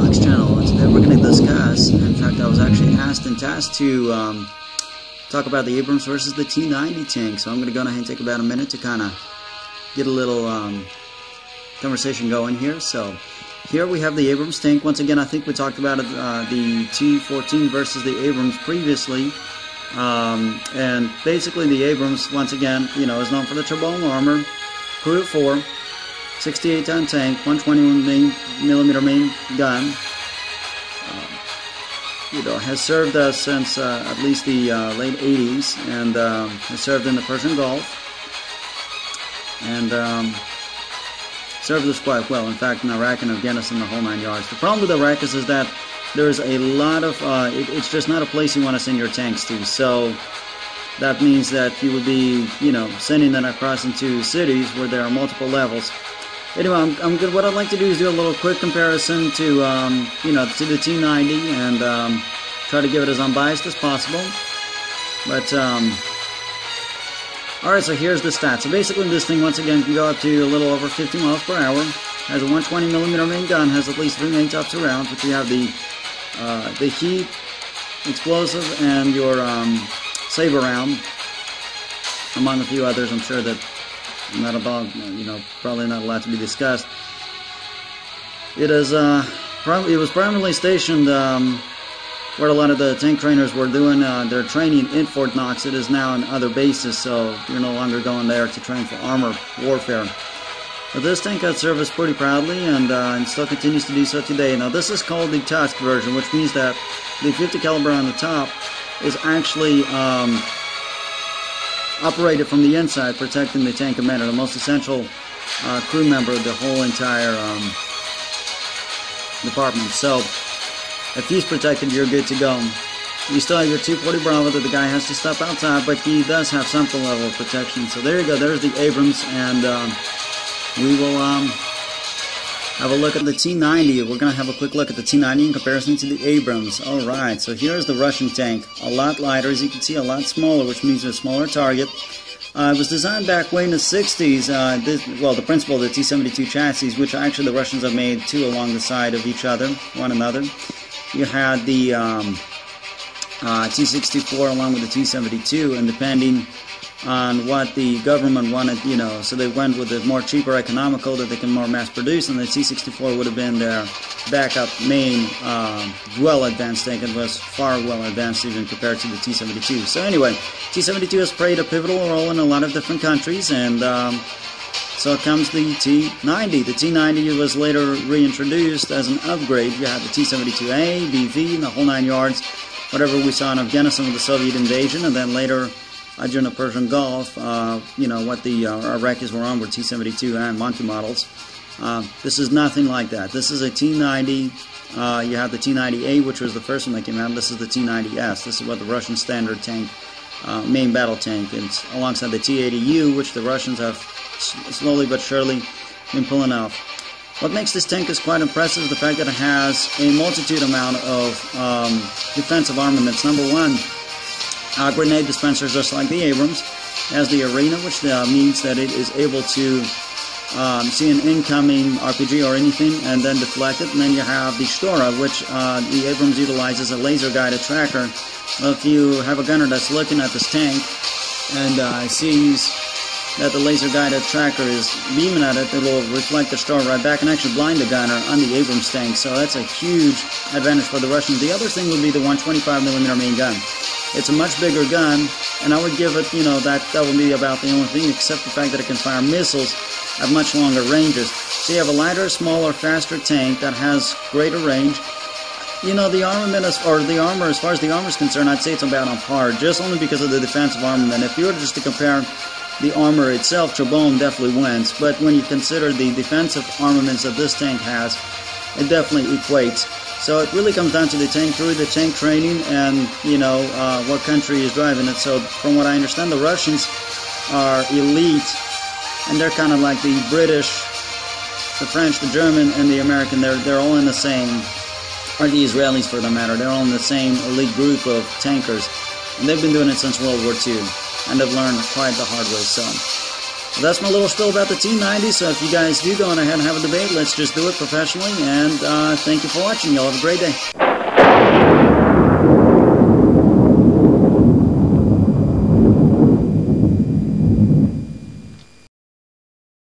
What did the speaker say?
Alex channel, and today we're going to discuss, in fact I was actually asked and tasked to talk about the Abrams versus the T-90 tank, so I'm going to go ahead and take about a minute to kind of get a little conversation going here. So here we have the Abrams tank. Once again, I think we talked about the T-14 versus the Abrams previously, and basically the Abrams, once again, you know, is known for the trombone armor, crew of 4, 68-ton tank, 120mm main gun. You know, has served us since at least the late 80s, and has served in the Persian Gulf, and served us quite well. In fact, in Iraq and Afghanistan, the whole 9 yards. The problem with Iraq is that there's a lot of, it's just not a place you want to send your tanks to. So that means that you would be, you know, sending them across into cities where there are multiple levels. Anyway, I'm good. What I'd like to do is do a little quick comparison to, you know, to the T-90, and try to give it as unbiased as possible. But alright, so here's the stats. So basically this thing, once again, can go up to a little over 50 miles per hour. Has a 120mm main gun, has at least 3 main tops of rounds, which we have the heat, explosive, and your saber round, among a few others. I'm sure that not about, you know, probably not allowed to be discussed. It is it was primarily stationed where a lot of the tank trainers were doing their training in Fort Knox. It is now in other bases, so you're no longer going there to train for armor warfare. But this tank has served us pretty proudly, and still continues to do so today. Now this is called the Tusk version, which means that the 50 caliber on the top is actually operated from the inside, protecting the tank commander, the most essential crew member of the whole entire department. So if he's protected, you're good to go. You still have your 240 Bravo that the guy has to step outside, but he does have some level of protection. So there you go, there's the Abrams, and we will have a look at the T-90. We're going to have a quick look at the T-90 in comparison to the Abrams. Alright, so here's the Russian tank. A lot lighter, as you can see, a lot smaller, which means a smaller target. It was designed back way in the 60s. Well, the principle of the T-72 chassis, which actually the Russians have made two along the side of each other, one another. You had the T-64 along with the T-72, and depending on what the government wanted, you know, so they went with the more cheaper, economical, that they can more mass produce, and the T-64 would have been their backup main well advanced tank. It was far well advanced even compared to the T-72. So anyway, T-72 has played a pivotal role in a lot of different countries, and so comes the T-90. The T-90 was later reintroduced as an upgrade. You had the T-72A, BV, and the whole 9 yards, whatever we saw in Afghanistan with the Soviet invasion, and then later during the Persian Gulf, you know, what the Iraqis were on were T-72 and Monkey models. This is nothing like that. This is a T-90. You have the T-90A, which was the first one that came out. This is the T-90S. This is what the Russian standard tank, main battle tank. It's alongside the T-80U, which the Russians have slowly but surely been pulling off. What makes this tank is quite impressive is the fact that it has a multitude amount of defensive armaments. Number one, grenade dispensers, just like the Abrams. It has the arena, which means that it is able to see an incoming RPG or anything and then deflect it. And then you have the Stora, which the Abrams utilizes a laser guided tracker. Well, if you have a gunner that's looking at this tank and sees that the laser guided tracker is beaming at it, it will reflect the Stora right back and actually blind the gunner on the Abrams tank. So that's a huge advantage for the Russians. The other thing would be the 125mm main gun. It's a much bigger gun, and I would give it, you know, that would be about the only thing, except the fact that it can fire missiles at much longer ranges. So you have a lighter, smaller, faster tank that has greater range. You know, the armament, or the armor, as far as the armor is concerned, I'd say it's about on par, just only because of the defensive armament. If you were just to compare the armor itself, trombone definitely wins, but when you consider the defensive armaments that this tank has, it definitely equates. So it really comes down to the tank crew, the tank training, and, you know, what country is driving it. So from what I understand, the Russians are elite, and they're kind of like the British, the French, the German, and the American. They're all in the same, or the Israelis for that matter. They're all in the same elite group of tankers, and they've been doing it since World War II, and they've learned quite the hard way. So Well, that's my little spiel about the T-90. So if you guys do go on ahead and have a debate, let's just do it professionally. And thank you for watching. Y'all have a great day.